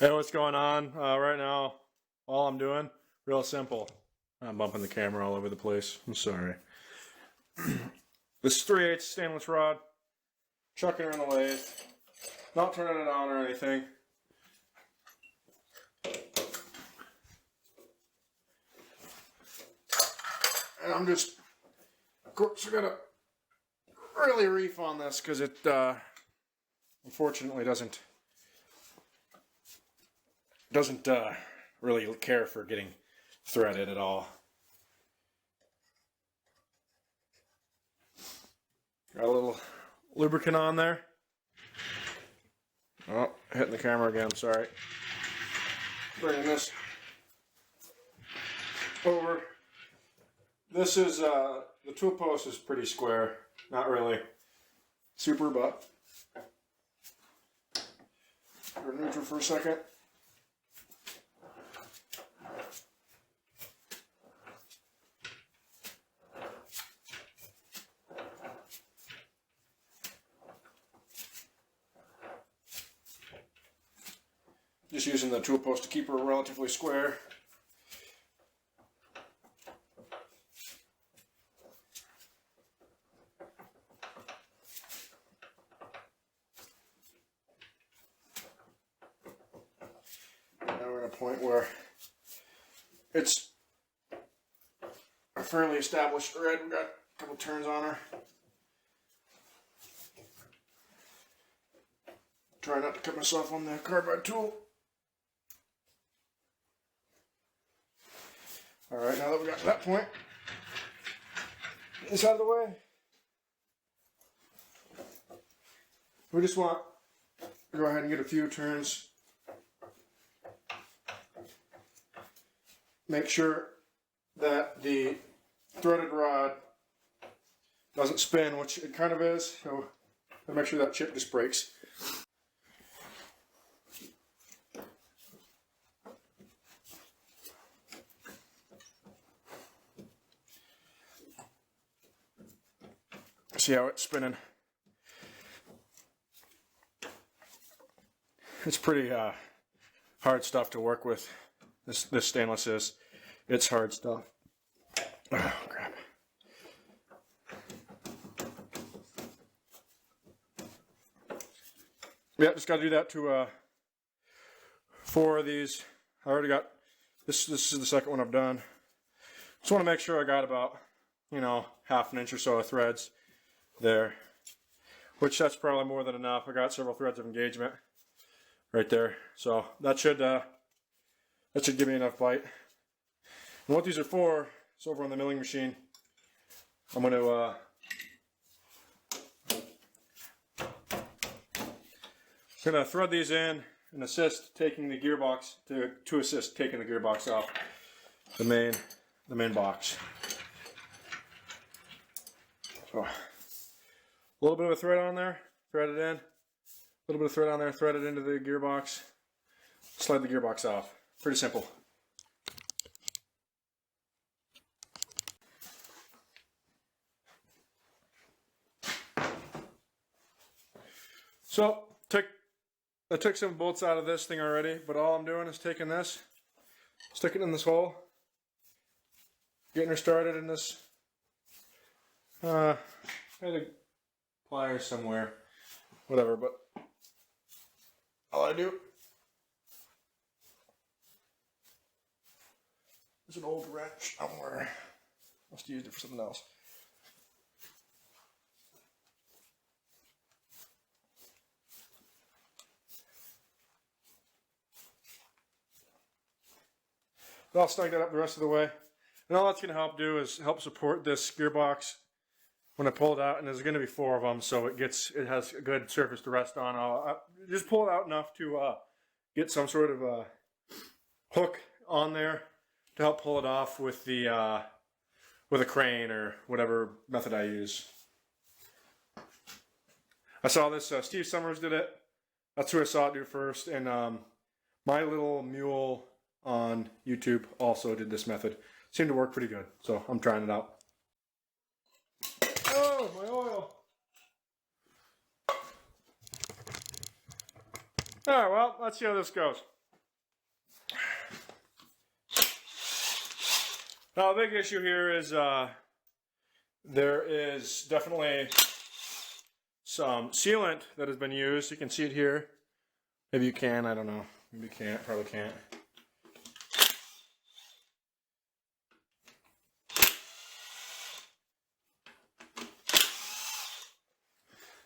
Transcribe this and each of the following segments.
Hey, what's going on? Right now, all I'm doing, real simple. I'm bumping the camera all over the place. I'm sorry. This 3/8 stainless rod, chucking her in the lathe, not turning it on or anything. And I'm just, of course, I gotta really reef on this because it unfortunately doesn't really care for getting threaded at all. Got a little lubricant on there. Oh, hitting the camera again, I'm sorry. Bringing this over. This is, the tool post is pretty square. Not really super, but we're neutral for a second. Just using the tool post to keep her relatively square. Now we're at a point where it's a fairly established thread. We've got a couple turns on her. Try not to cut myself on the carbide tool. Alright, now that we got to that point, get this out of the way. We just want to go ahead and get a few turns. Make sure that the threaded rod doesn't spin, which it kind of is, so make sure that chip just breaks. See how it's spinning. It's pretty hard stuff to work with. This stainless is. It's hard stuff. Oh, crap. Yeah, just got to do that to 4 of these. I already got this. This is the second one I've done. Just want to make sure I got about, half an inch or so of threads there, which that's probably more than enough. I got several threads of engagement right there, so that should give me enough bite. And what these are for is over on the milling machine. I'm going to thread these in and assist taking the gearbox to assist taking the gearbox off the main box. So. A little bit of a thread on there, thread it in. A little bit of thread on there, thread it into the gearbox. Slide the gearbox off. Pretty simple. So, I took some bolts out of this thing already, but all I'm doing is taking this, sticking it in this hole, getting her started in this. I had a pliers somewhere, whatever, but all I do is an old wrench somewhere. Must have used it for something else. But I'll snug that up the rest of the way. And all that's going to help do is help support this gearbox when I pull it out, and there's going to be 4 of them, so it has a good surface to rest on. I'll just pull it out enough to get some sort of a hook on there to help pull it off with a crane or whatever method I use. I saw this, Steve Summers did it. That's who I saw it do first, and My Little Mule on YouTube also did this method. Seemed to work pretty good, so I'm trying it out. Oh, my oil. Alright, well, let's see how this goes. Now, the big issue here is there is definitely some sealant that has been used. You can see it here. Maybe you can, I don't know. Maybe you can't, probably can't.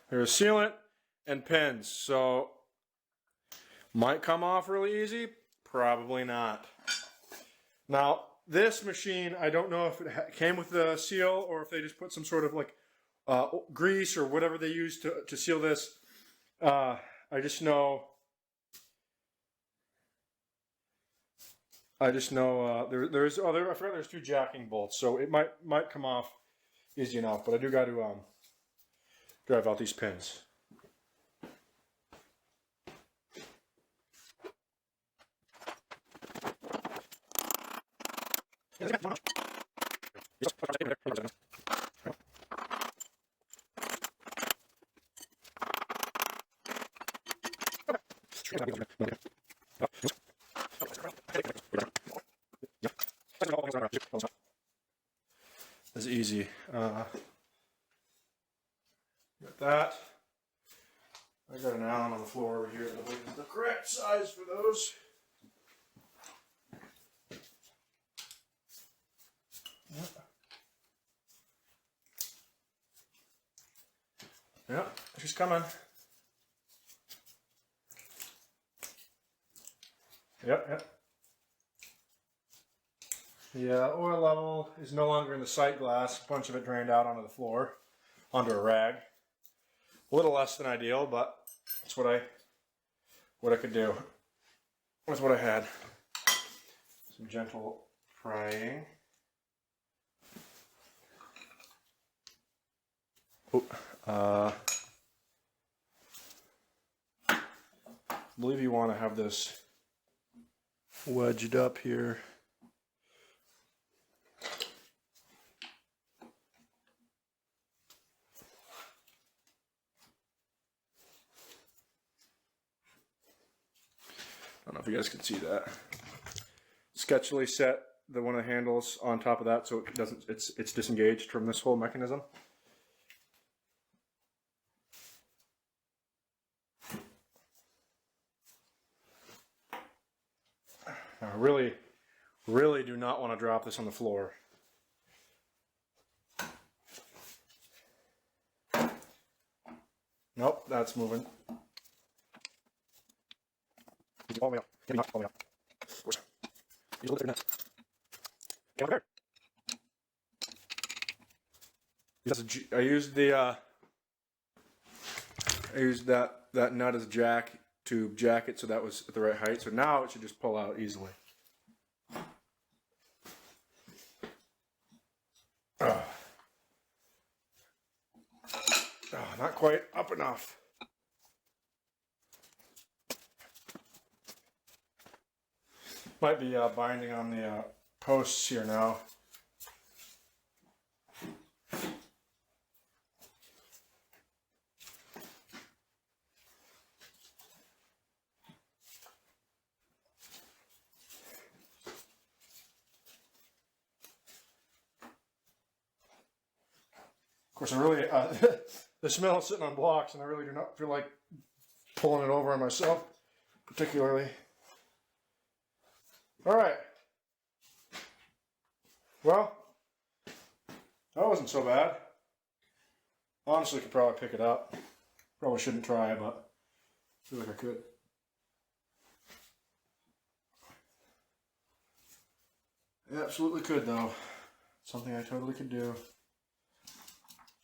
There's sealant and pins, so might come off really easy, probably not. Now, this machine, I don't know if it came with the seal or if they just put some sort of like grease or whatever they use to seal this. I just know there's I forgot there's 2 jacking bolts, so it might come off easy enough, but I do got to drive out these pins. That's easy. Got that. I got an Allen on the floor over here that I believe is the correct size for those. Yep, she's coming. Yep. The oil level is no longer in the sight glass. A bunch of it drained out onto the floor, onto a rag. A little less than ideal, but that's what I could do. That's what I had. Some gentle prying. I believe you want to have this wedged up here. I don't know if you guys can see that. Sketchily set one of the handles on top of that so it doesn't. It's disengaged from this whole mechanism. I really do not want to drop this on the floor. Nope, that's moving. All the way up. Maybe not all the way up. Of course. Use a little bit of net. Get over there. I used that nut as a jack to jack it so that was at the right height. So now it should just pull out easily. Not quite up enough. Might be binding on the posts here now. Of course, I really, the smell is sitting on blocks, and I really do not feel like pulling it over on myself, particularly. All right. Well, that wasn't so bad. Honestly, I could probably pick it up. Probably shouldn't try, but I feel like I could. I absolutely could, though. Something I totally could do.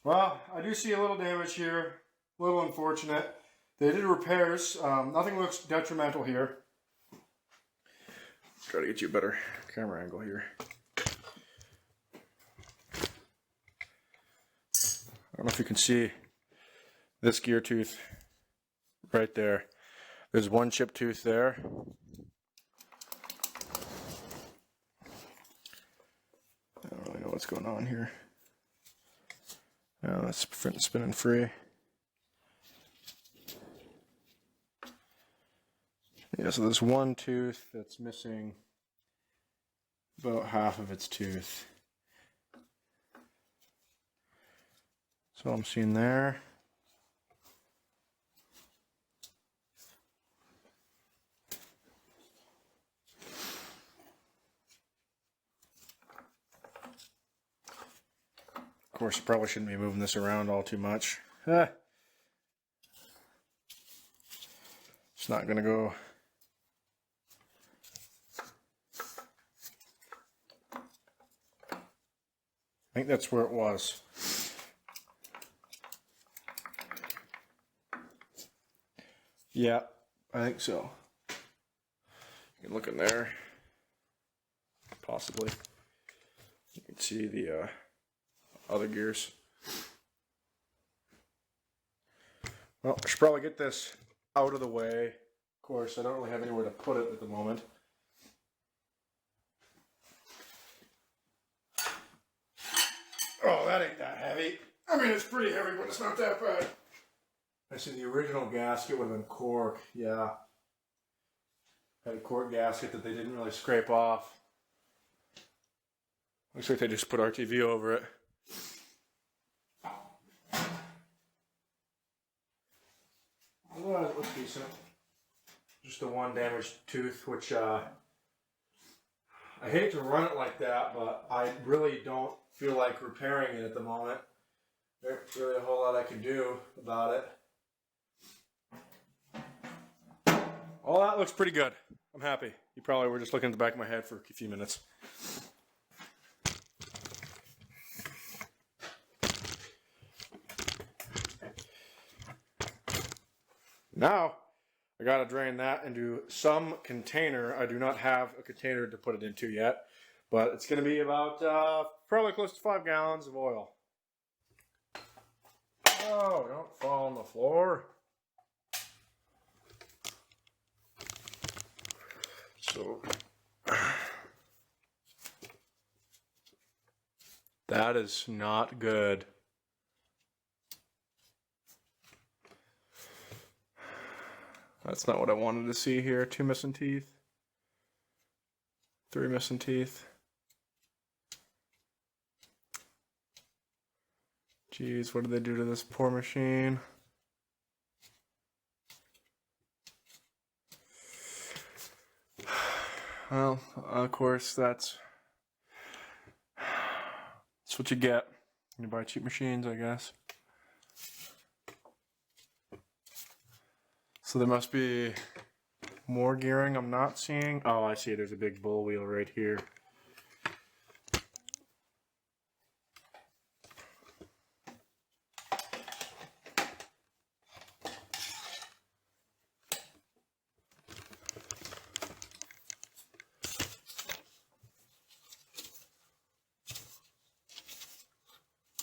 Well, I do see a little damage here. A little unfortunate. They did repairs. Nothing looks detrimental here. Try to get you a better camera angle here. I don't know if you can see this gear tooth right there. There's one chip tooth there. I don't really know what's going on here. Now that's spinning free. Yeah, so there's one tooth that's missing about half of its tooth. So I'm seeing there. Of course, you probably shouldn't be moving this around all too much. It's not gonna go. I think that's where it was. Yeah, I think so. You can look in there. Possibly. You can see the other gears. Well, I should probably get this out of the way. Of course, I don't really have anywhere to put it at the moment. Oh, that ain't that heavy. I mean, it's pretty heavy, but it's not that bad. I see the original gasket would have been cork. Yeah. Had a cork gasket that they didn't really scrape off. Looks like they just put RTV over it. Otherwise, it looks decent. Just the one damaged tooth, which I hate to run it like that, but I really don't feel like repairing it at the moment. There's really a whole lot I can do about it. All that looks pretty good. I'm happy. You probably were just looking at the back of my head for a few minutes. Now, I gotta drain that into some container. I do not have a container to put it into yet, but it's gonna be about probably close to 5 gallons of oil. Oh, don't fall on the floor. So, that is not good. That's not what I wanted to see here. 2 missing teeth. 3 missing teeth. Jeez, what did they do to this poor machine? Well, of course, that's what you get when you buy cheap machines, I guess. So there must be more gearing I'm not seeing. Oh, I see. There's a big bull wheel right here.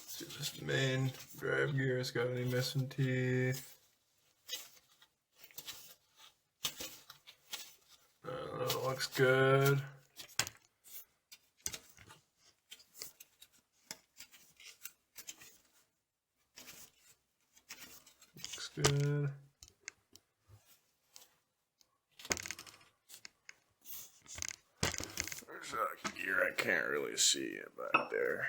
See if this main drive gear's got any missing teeth. Looks good. Looks good. There's a gear I can't really see it back there.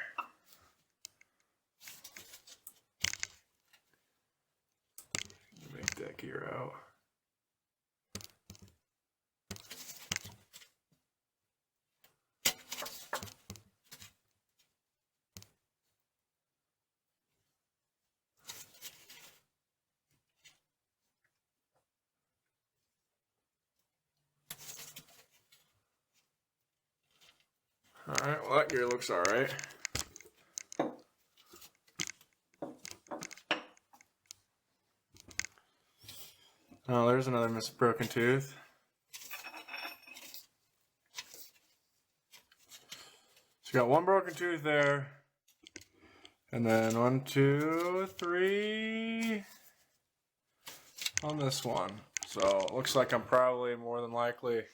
Make that gear out. Alright, well that gear looks alright. Oh, there's another broken tooth. So you got 1 broken tooth there. And then 1, 2, 3 on this one. So it looks like I'm probably more than likely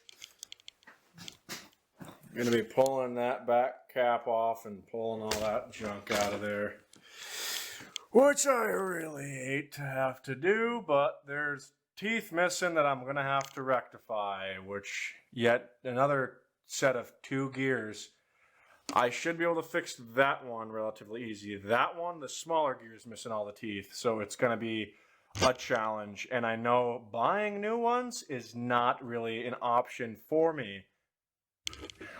going to be pulling that back cap off and pulling all that junk out of there, which I really hate to have to do, but there's teeth missing that I'm going to have to rectify, which yet another set of 2 gears, I should be able to fix that one relatively easy. That one, the smaller gear is missing all the teeth, so it's going to be a challenge. And I know buying new ones is not really an option for me.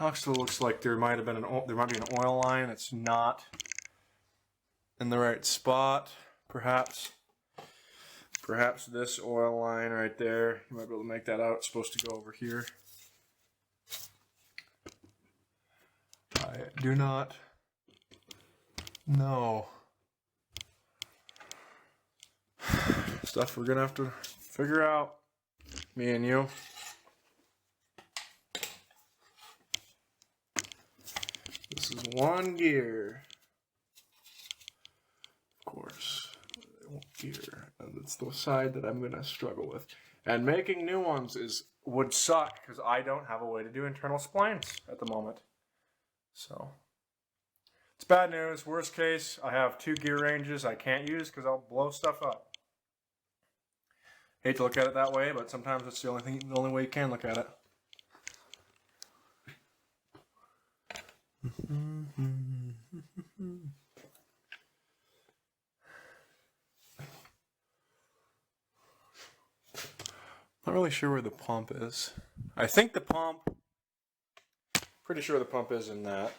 Actually, looks like there might be an oil line that's not in the right spot. Perhaps this oil line right there, you might be able to make that out. It's supposed to go over here. I do not know. Stuff we're gonna have to figure out, me and you. This is one gear, of course. Gear, and it's the side that I'm gonna struggle with. And making new ones would suck because I don't have a way to do internal splines at the moment. So it's bad news. Worst case, I have 2 gear ranges I can't use because I'll blow stuff up. Hate to look at it that way, but sometimes it's the only way you can look at it. Not really sure where the pump is. I think the pump, pretty sure the pump is in that.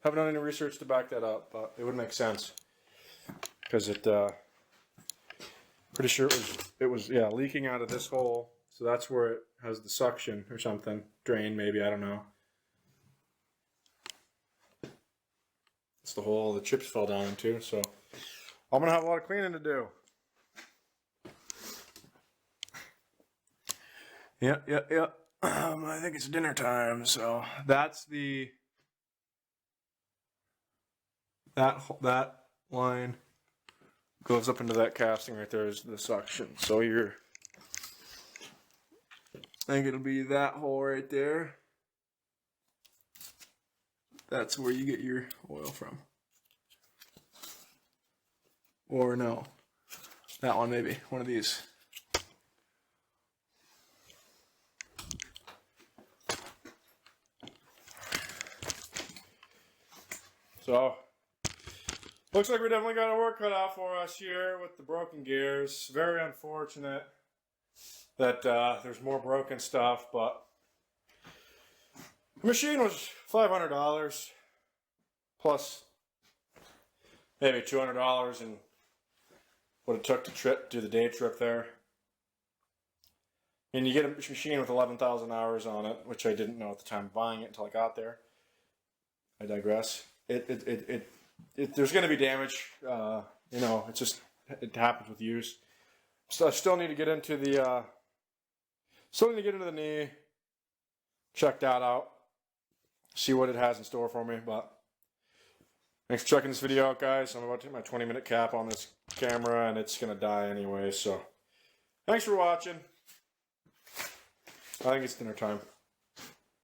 Haven't done any research to back that up, but it would make sense. Because pretty sure it was leaking out of this hole. So that's where it has the suction or something. Drain maybe, I don't know. It's the hole the chips fell down into, so I'm going to have a lot of cleaning to do. Yeah. I think it's dinner time, so that's that line goes up into that casting right there is the suction. So I think it'll be that hole right there. That's where you get your oil from. Or no, that one maybe, one of these. So, looks like we definitely got our work cut out for us here with the broken gears. Very unfortunate that there's more broken stuff, but the machine was $500 plus maybe $200 in what it took to do the day trip there. And you get a machine with 11,000 hours on it, which I didn't know at the time of buying it until I got there. I digress. There's going to be damage. It happens with use. So I still need to get into the knee, check that out, see what it has in store for me. But thanks for checking this video out, guys. I'm about to hit my 20-minute cap on this camera, and it's going to die anyway. So thanks for watching. I think it's dinner time.